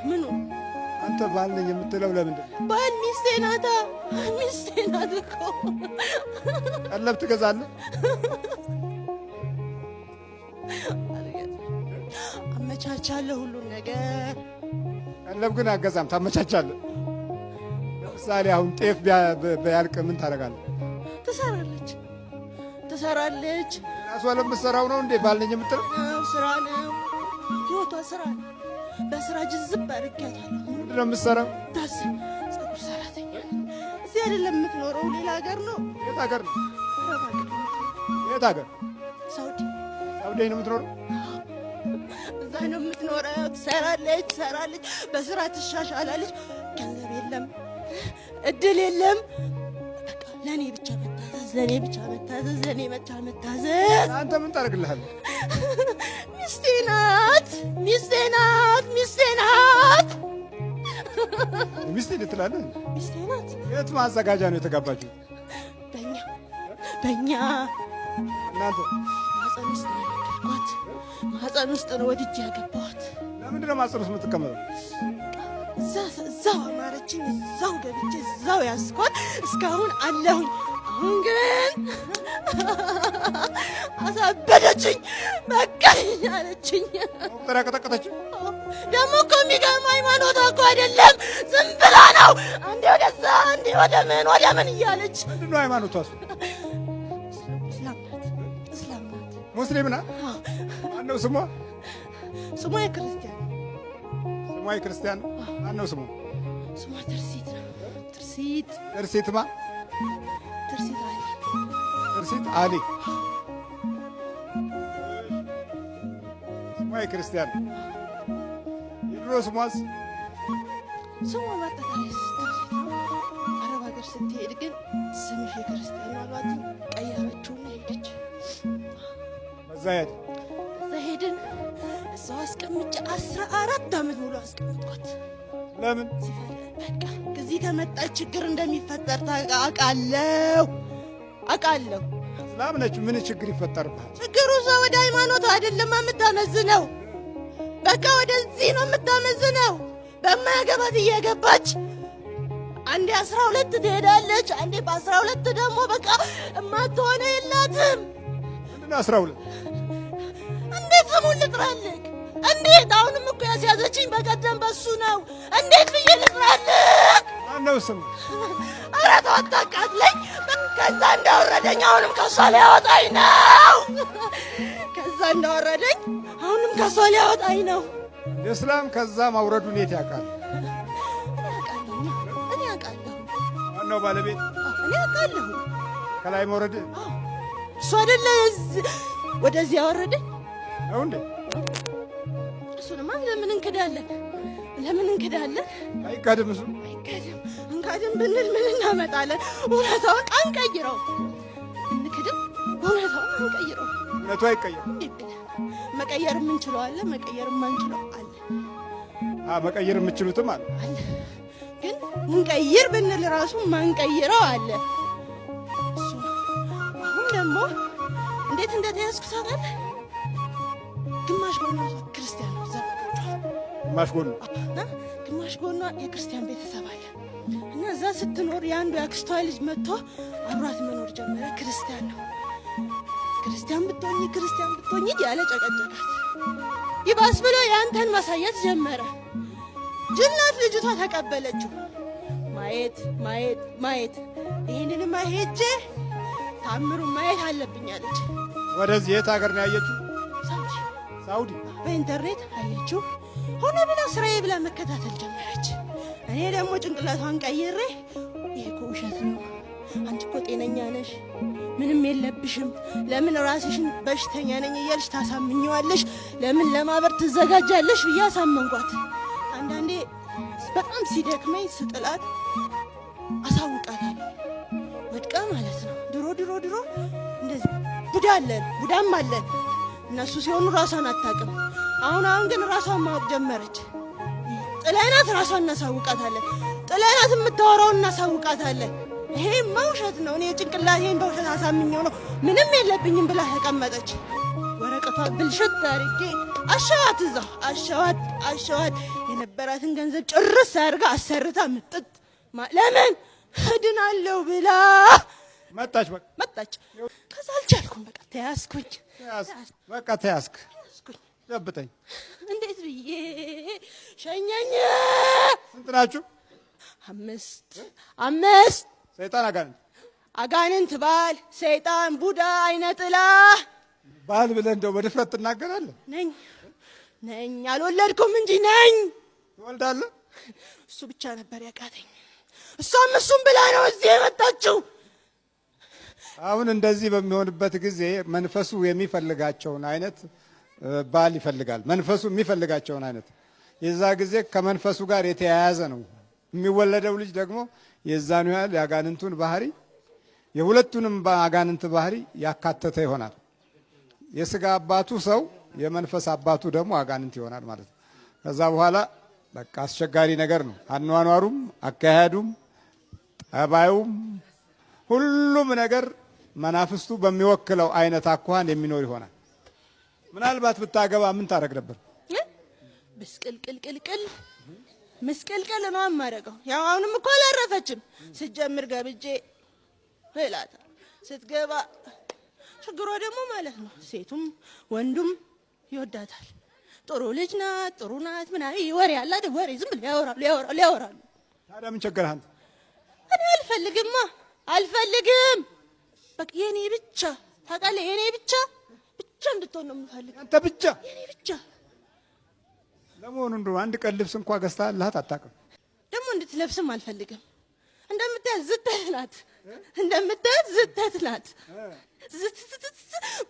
ምኑ አንተ ባል ነኝ የምትለው ለምንድን ነው? ባል ሚስቴ ናታ። ሚስቴ ናት እኮ። ቀለብ ትገዛለህ? አመቻቻለሁ ሁሉን ነገር። ቀለብ ግን አገዛም ታመቻቻለህ። ለምሳሌ አሁን ጤፍ ቢያልቅ ምን ታደርጋለህ? ትሰራለች። ራሷ ለምትሰራው ነው እንዴ ባል ነኝ የምትለው? ስራ ነው ህይወቷ፣ ስራ ነው። በስራ ጅዝብ አድርጊያታለሁ። ምንድን ነው የምትሰራው? ፀጉር ሰራተኛ። እዚህ አይደለም የምትኖረው፣ ሌላ ሀገር ነው። የት ሀገር ነው? የት ሀገር? ሳውዲ ነው የምትኖረው? እዛ ነው የምትኖረው። ትሰራለች፣ በስራ ትሻሻላለች። ገንዘብ የለም፣ እድል የለም። በቃ ለእኔ ብቻ መታዘዝ፣ ለእኔ ብቻ መታዘዝ። አንተ ምን ታደርግልሃለህ? ሚስቴ ናት። ሚስቴ ልትላለህ? ሚስቴ ናት። የት ማዘጋጃ ነው የተጋባችሁ? በእኛ እናንተ ማህፀን ውስጥ ነው የወለድኳት። ማህፀን ውስጥ ነው ወድጄ ያገባኋት። ለምንድን ነው ማህፀን ውስጥ የምትቀመጠው? እዛው አማረችኝ፣ እዛው ገብቼ እዛው ያዝኳት። እስካሁን አለሁኝ። አሁን ግን አሳበደችኝ፣ በቃኝ አለችኝ። ቁጥር ያቀጠቀጠችው ደግሞ እኮ የሚገርም ሃይማኖቷ እኮ አይደለም፣ ዝም ብላ ነው። አንዴ ወደዛ፣ አንዴ ወደ ምን እያለች። ምንድን ነው ሃይማኖቷ? እስላም ናት። ሙስሊም ናት? ማነው ስሟ? ስሟ የክርስቲያን ነው። ስሟ የክርስቲያን ነው? ማነው ስሟ? ስሟ ትርሲት ነው። ትርሲት ማ? ትርሲት አሊ። ስሟ የክርስቲያን ነው። የድሮ ስሟስ? ስሟ በአጠቃላይ ትርሲት ነው። አረብ ሀገር ስትሄድ ግን ስምሽ የክርስቲያን አሏት። ቀየረችውና ሄደች። በዛ ሄድን። እዛው አስቀምጬ 14 ዓመት ሙሉ አስቀምጥኳት። ለምን? በቃ እዚህ ከመጣች ችግር እንደሚፈጠር አውቃለሁ። እስላም ነች። ምን ችግር ይፈጠርብሃል? ችግሩ ሰው ወደ ሃይማኖት አይደለም የምታመዝነው። በቃ ወደዚህ ነው የምታመዝነው። በማያገባት እየገባች አንዴ 12 ትሄዳለች፣ አንዴ በ12 ደግሞ በቃ እማትሆነ የላትም። ምንድን 12? እንዴት ስሙን ልጥራልህ? እንዴት አሁንም እኮ ያስያዘችኝ በቀደም በሱ ነው። እንዴት ብዬ ልጥራልህ? ማነው ስሙ? ኧረ ተው አታቃጥለኝ። ከዛ እንዳወረደኝ አሁንም ከሷ ሊያወጣኝ ነው። እስላም ከዛ ማውረዱን የት ያውቃል? እኔ አውቃለሁ። ማነው ባለቤት? እኔ አውቃለሁ። ከላይ መውረድ እሱ አይደለ ወደዚህ ያወረደኝ ነው እንዴ? እሱንማ ለምን እንክዳለን? አይካድም። እሱ አይካድም። እንካድም ብንል ምን እናመጣለን? እውነታውን አንቀይረው። እንክድም እውነታውን አንቀይረው። እውነቱ አይቀየርም። መቀየር የምንችለው አለ፣ መቀየር የማንችለው አለ። መቀየር የምችሉትም አለ። ግን እንቀይር ብንል ራሱ ማንቀይረው አለ። እሱ አሁን ደግሞ እንዴት እንደተያዝኩ ታውቃለህ? ግማሽ ጎኗ ክርስቲያን ነው፣ ግማሽ ጎኗ የክርስቲያን ቤተሰብ አለ እና እዛ ስትኖር የአንዱ የአክስቷ ልጅ መጥቶ አብሯት መኖር ጀመረ። ክርስቲያን ነው። ክርስቲያን ብትሆኚ ያለ ጨቀጨቃት። ይባስ ብሎ የአንተን ማሳየት ጀመረ። ጅላት ልጅቷ ተቀበለችው። ማየት ይህንንማ ሄጄ ታምሩን ማየት አለብኝ አለች። ወደዚህ የት ሀገር ነው ያየችው? ሳውዲ። በኢንተርኔት አየችው። ሆነ ብላ ስራዬ ብላ መከታተል ጀመረች። እኔ ደግሞ ጭንቅላቷን ቀይሬ ይሄ እኮ ውሸት ነው፣ አንቺ እኮ ጤነኛ ነሽ፣ ምንም የለብሽም፣ ለምን ራስሽን በሽተኛ ነኝ እያልሽ ታሳምኘዋለሽ? ለምን ለማበር ትዘጋጃለሽ ብዬ አሳመንኳት። አንዳንዴ በጣም ሲደክመኝ ስጥላት አሳውቃታለሁ። ወድቃ ማለት ነው። ድሮ እንደዚህ ቡዳም አለን እነሱ ሲሆኑ ራሷን አታውቅም። አሁን ግን ራሷን ማወቅ ጀመረች። ጥለናት ራሷን እናሳውቃታለን። ጥለናት የምታወራውን እናሳውቃታለን። ይሄማ ውሸት ነው፣ እኔ ጭንቅላቴን በውሸት አሳምኘው ነው፣ ምንም የለብኝም ብላ ተቀመጠች። ወረቀቷ ብልሽት አድርጌ አሸዋት፣ እዛው አሸዋት። የነበራትን ገንዘብ ጭርስ አድርጋ አሰርታ ምጥጥ። ለምን እድናለሁ ብላ መጣች። ከዛ አልቻልኩም። በቃ ተያዝኩኝ። በቃ ተያዝክ። ጨብጠኝ። እንዴት ብዬ ሸኘኝ? ስንት ናችሁ? 5 ሰይጣን አጋንንት ባል ሰይጣን ቡዳ አይነ ጥላ ባል ብለህ እንደው በድፍረት ትናገራለህ? ነኝ አልወለድኩም እንጂ ነኝ። ትወልዳለህ? እሱ ብቻ ነበር ያቃተኝ። እሱም ብላ ነው እዚህ የመጣችው። አሁን እንደዚህ በሚሆንበት ጊዜ መንፈሱ የሚፈልጋቸውን አይነት ባል ይፈልጋል። መንፈሱ የሚፈልጋቸውን አይነት የዛ ጊዜ ከመንፈሱ ጋር የተያያዘ ነው የሚወለደው ልጅ ደግሞ የዛኑ ያህል ያጋንንቱን ባህሪ የሁለቱንም አጋንንት ባህሪ ያካተተ ይሆናል። የስጋ አባቱ ሰው የመንፈስ አባቱ ደግሞ አጋንንት ይሆናል ማለት ነው። ከዛ በኋላ በቃ አስቸጋሪ ነገር ነው። አኗኗሩም፣ አካሄዱም፣ ጠባዩም ሁሉም ነገር መናፍስቱ በሚወክለው አይነት አኳኋን የሚኖር ይሆናል። ምናልባት ብታገባ ምን ታረግ ነበር? ምስቅልቅል ነው የማደርገው። ያው አሁንም እኮ አላረፈችም። ስትጀምር ገብቼ እላታ ስትገባ ችግሯ ደግሞ ማለት ነው ሴቱም ወንዱም ይወዳታል። ጥሩ ልጅ ናት፣ ጥሩ ናት ምናምን ወሬ አለ አይደል? ወሬ ዝም ብለው ያወራሉ። ታዲያ ምን ቸገረህ አንተ? እኔ አልፈልግም። በቃ የኔ ብቻ ታውቃለህ፣ የኔ ብቻ እንድትሆን ነው የምፈልገው። አንተ ብቻ? የኔ ብቻ። ለመሆኑ እንደው አንድ ቀን ልብስ እንኳን ገዝተህላት አታውቅም? ደግሞ እንድትለብስም አልፈልግም። እንደምታያት ዝተት ናት።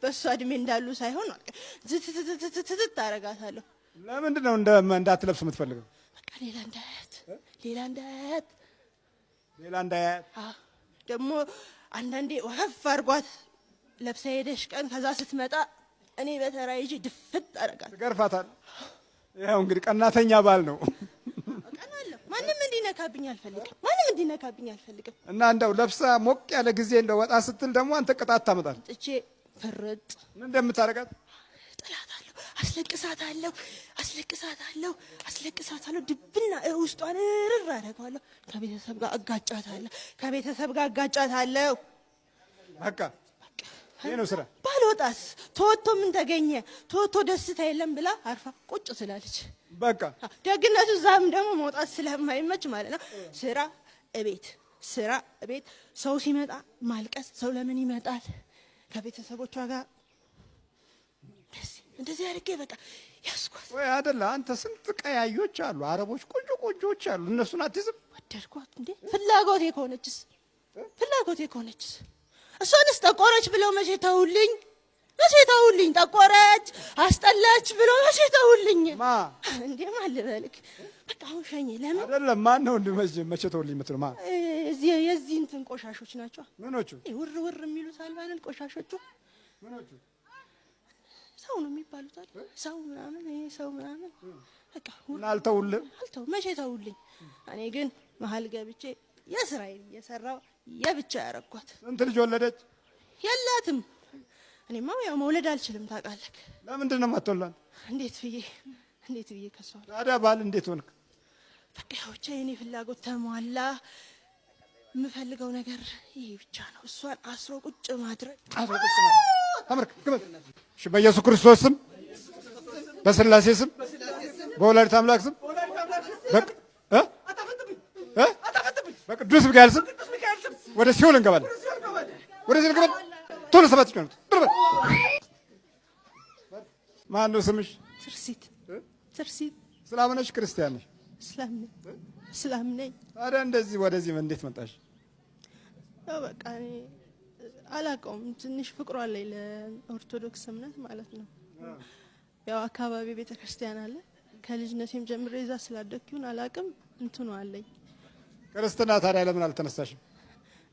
በእሷ እድሜ እንዳሉ ሳይሆን ዝትትትትት ታረጋታለሁ። ለምንድን ነው እንዳትለብስ የምትፈልገው? በቃ ሌላ እንዳያት ደግሞ አንዳንዴ ወፈፍ አድርጓት ለብሳ ሄደሽ ቀን ከዛ ስትመጣ እኔ በተራ ይዤ ድፍት አደርጋለሁ። ትገርፋታለህ። ያው እንግዲህ ቀናተኛ ባል ነው። ቀናለሁ። ማንም እንዲነካብኝ አልፈልግም። እና እንደው ለብሳ ሞቅ ያለ ጊዜ እንደው ወጣ ስትል ደግሞ አንተ ቅጣት ታመጣለህ። ጥቼ ፍርጥ ምን እንደምታረጋት? ጥላታለሁ፣ አስለቅሳታለሁ። ድብና ውስጧን ርር አደርገዋለሁ። ከቤተሰብ ጋር አጋጫታለሁ። በቃ ይሄ ነው ስራ። ባልወጣስ ተወጥቶ ምን ተገኘ? ተወጥቶ ደስታ የለም ብላ አርፋ ቁጭ ትላለች። በቃ ደግነቱ እዛም ደግሞ መውጣት ስለማይመች ማለት ነው ስራ እቤት። ሰው ሲመጣ ማልቀስ። ሰው ለምን ይመጣል? ከቤተሰቦቿ ጋር እንደዚህ አድርጌ በቃ ያስኳት። ወይ አይደለ አንተ ስንት ቀያዮች አሉ፣ አረቦች ቆንጆች አሉ። እነሱን አትይዝም? ወደድኳት እንዴ? ፍላጎቴ ከሆነችስ እሷንስ ጠቆረች ብለው መቼ ተውልኝ? ጠቆረች አስጠላች ብለው መቼ ተውልኝ? እንዴ ማን ልበልክ? በቃ አሁን ሸኝ። ለምን አይደለም ማን ነው መቼ ተውልኝ የምትለው? የዚህ እንትን ቆሻሾች ናቸው። ምኖቹ? ውር የሚሉት አልባልን ቆሻሾቹ ምኖቹ? ሰው ነው የሚባሉት አይደል? ሰው ምናምን በቃ አልተውልም። መቼ ተውልኝ? እኔ ግን መሀል ገብቼ የስራዬን እየሰራው የብቻ ያረኳት። ስንት ልጅ ወለደች? የላትም። እኔማ ያው መውለድ አልችልም ታውቃለህ። ለምንድን ነው የማትወልድ? እንዴት ብዬ ከሷ ታዲያ ባል እንዴት ሆንክ? በቃ ያው ብቻ የኔ ፍላጎት ተሟላ። የምፈልገው ነገር ይሄ ብቻ ነው። እሷን አስሮ ቁጭ ማድረግ። ተመርክ ግመት። እሺ፣ በኢየሱስ ክርስቶስ ስም፣ በስላሴ ስም፣ በወላዲተ አምላክ ስም፣ በቅዱስ ሚካኤል ስም ወደ ሲኦል እንገባለን። ወደዚህ እንገባለን። ቶሎ ሰባት ጭኑት። ማን ነው ስምሽ? ትርሲት። እስላም ነሽ? ክርስቲያን ነሽ? እስላም ነኝ። ታዲያ እንደዚህ ወደዚህ እንዴት መጣሽ? ያው በቃ እኔ አላውቀውም። ትንሽ ፍቅሯ አለኝ ለኦርቶዶክስ እምነት ማለት ነው። ያው አካባቢ ቤተክርስቲያን አለ። ከልጅነቴም ጀምሬ እዛ ስላደግኩኝ አላውቅም፣ እንትኑ አለኝ። ክርስትና ታዲያ ለምን አልተነሳሽም?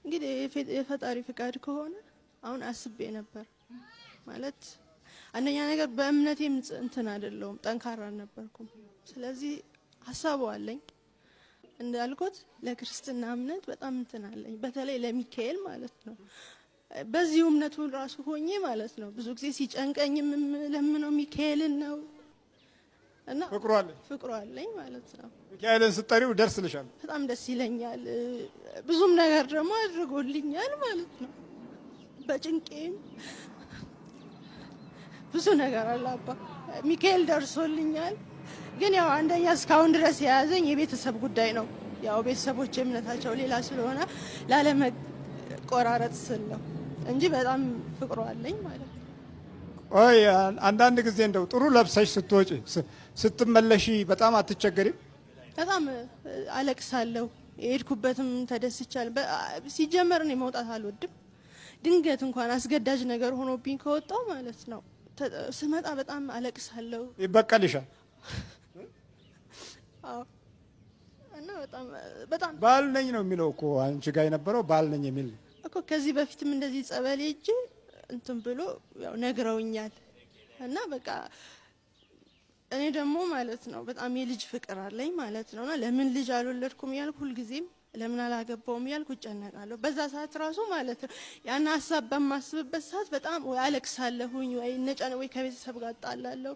እንግዲህ የፈጣሪ ፍቃድ ከሆነ አሁን አስቤ ነበር ማለት አንደኛ ነገር በእምነቴም እንትን አይደለሁም፣ ጠንካራ አልነበርኩም። ስለዚህ ሀሳቡ አለኝ እንዳልኩት ለክርስትና እምነት በጣም እንትን አለኝ፣ በተለይ ለሚካኤል ማለት ነው። በዚህ እምነቱ ራሱ ሆኜ ማለት ነው ብዙ ጊዜ ሲጨንቀኝም ለምነው ሚካኤልን ነው እና ፍቅሩ አለኝ ማለት ነው። ሚካኤልን ስጠሪው ደርስልሻል። በጣም ደስ ይለኛል። ብዙም ነገር ደግሞ አድርጎልኛል ማለት ነው። በጭንቄም ብዙ ነገር አለ አባ ሚካኤል ደርሶልኛል። ግን ያው አንደኛ እስካሁን ድረስ የያዘኝ የቤተሰብ ጉዳይ ነው። ያው ቤተሰቦች እምነታቸው ሌላ ስለሆነ ላለመቆራረጥ ስል ነው እንጂ በጣም ፍቅሩ አለኝ ማለት ነው። ኦይ አንዳንድ ጊዜ እንደው ጥሩ ለብሰሽ ስትወጪ ስትመለሺ በጣም አትቸገሪም? በጣም አለቅሳለሁ። የሄድኩበትም ተደስቻለሁ። ሲጀመር እኔ መውጣት አልወድም። ድንገት እንኳን አስገዳጅ ነገር ሆኖብኝ ከወጣው ማለት ነው ስመጣ በጣም አለቅሳለሁ። ይበቀልሻል? አዎ። እና በጣም ባል ነኝ ነው የሚለው እኮ አንቺ ጋር የነበረው ባል ነኝ የሚል እኮ ከዚህ በፊትም እንደዚህ ጸበል ሄጄ እንትን ብሎ ያው ነግረውኛል። እና በቃ እኔ ደግሞ ማለት ነው በጣም የልጅ ፍቅር አለኝ ማለት ነውና ለምን ልጅ አልወለድኩም ያልኩ ሁልጊዜም ለምን አላገባውም ያልኩ እጨነቃለሁ። በዛ ሰዓት ራሱ ማለት ነው ያን ሀሳብ በማስብበት ሰዓት በጣም ወይ አለቅሳለሁኝ ወይ ነጫነ ወይ ከቤተሰብ ጋር ጣላለሁ።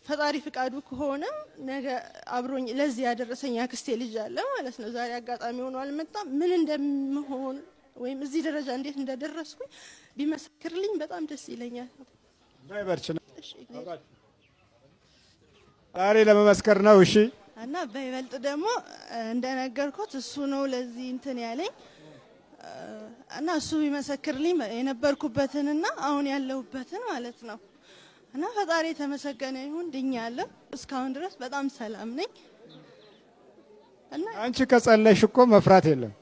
ፈጣሪ ፍቃዱ ከሆነ ነገ አብሮኝ ለዚህ ያደረሰኝ አክስቴ ልጅ አለ ማለት ነው። ዛሬ አጋጣሚ ሆኖ አልመጣም። ምን እንደምሆን ወይም እዚህ ደረጃ እንዴት እንደደረስኩኝ ቢመሰክርልኝ በጣም ደስ ይለኛል። ባይበርች ነው ዛሬ ለመመስከር ነው። እሺ። እና በይበልጥ ደግሞ እንደነገርኩት እሱ ነው ለዚህ እንትን ያለኝ እና እሱ ቢመሰክርልኝ የነበርኩበትንና አሁን ያለሁበትን ማለት ነው። እና ፈጣሪ የተመሰገነ ይሁን ድኛለሁ። እስካሁን ድረስ በጣም ሰላም ነኝ። እና አንቺ ከጸለይሽ እኮ መፍራት የለም።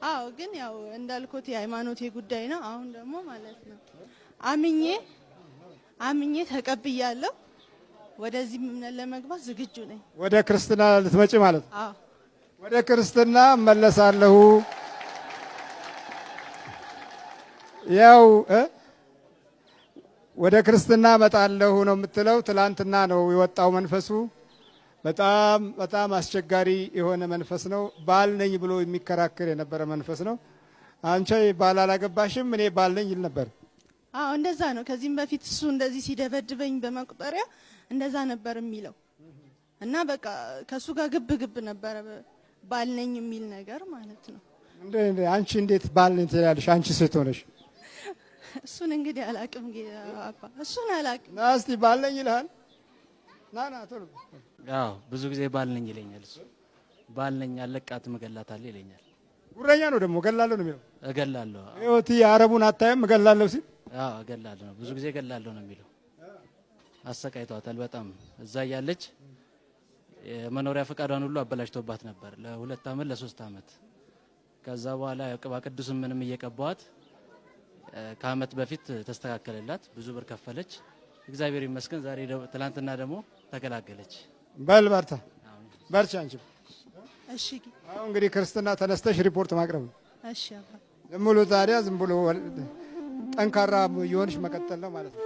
አዎ፣ ግን ያው እንዳልኩት የሃይማኖቴ ጉዳይ ነው። አሁን ደግሞ ማለት ነው አምኜ ተቀብያለሁ። ወደዚህ እምነት ለመግባት ዝግጁ ነኝ። ወደ ክርስትና ልትመጪ ማለት ነው? አዎ፣ ወደ ክርስትና እመለሳለሁ። ያው ወደ ክርስትና እመጣለሁ ነው የምትለው። ትላንትና ነው የወጣው መንፈሱ። በጣም አስቸጋሪ የሆነ መንፈስ ነው። ባል ነኝ ብሎ የሚከራከር የነበረ መንፈስ ነው። አንቺ ባል አላገባሽም፣ እኔ ባል ነኝ ይል ነበር። አዎ እንደዛ ነው። ከዚህም በፊት እሱ እንደዚህ ሲደበድበኝ በመቁጠሪያ እንደዛ ነበር የሚለው እና በቃ ከሱ ጋር ግብ ነበረ ባል ነኝ የሚል ነገር ማለት ነው። አንቺ እንዴት ባል ነኝ ትላለሽ? አንቺ ሴት ሆነሽ። እሱን እንግዲህ አላቅም አባ፣ እሱን አላቅም። ና እስቲ ባል ነኝ ይልሃል። ና ቶሎ። አዎ ብዙ ጊዜ ባል ነኝ ይለኛል። እሱ ባል ነኝ አለቃትም እገላታለሁ ይለኛል። ጉረኛ ነው ደግሞ እገላለሁ ነው የሚለው። እገላለሁ። ይኸውት የአረቡን አታየም? እገላለሁ ሲል አዎ እገላለሁ ነው። ብዙ ጊዜ እገላለሁ ነው የሚለው። አሰቃይቷታል በጣም። እዛ እያለች የመኖሪያ ፈቃዷን ሁሉ አበላሽቶባት ነበር ለ2 አመት ለ3 አመት። ከዛ በኋላ ቅባ ቅዱስም ምንም እየቀባዋት ከአመት በፊት ተስተካከለላት። ብዙ ብር ከፈለች። እግዚአብሔር ይመስገን። ዛሬ ትላንትና ደግሞ ተገላገለች። በል በርታ፣ በርቻ አንቺ። እሺ። አሁን እንግዲህ ክርስትና ተነስተሽ ሪፖርት ማቅረብ ነው። እሺ አባ። ዝም ብሎ ታዲያ ዝም ብሎ ጠንካራ የሆንሽ መቀጠል ነው ማለት ነው።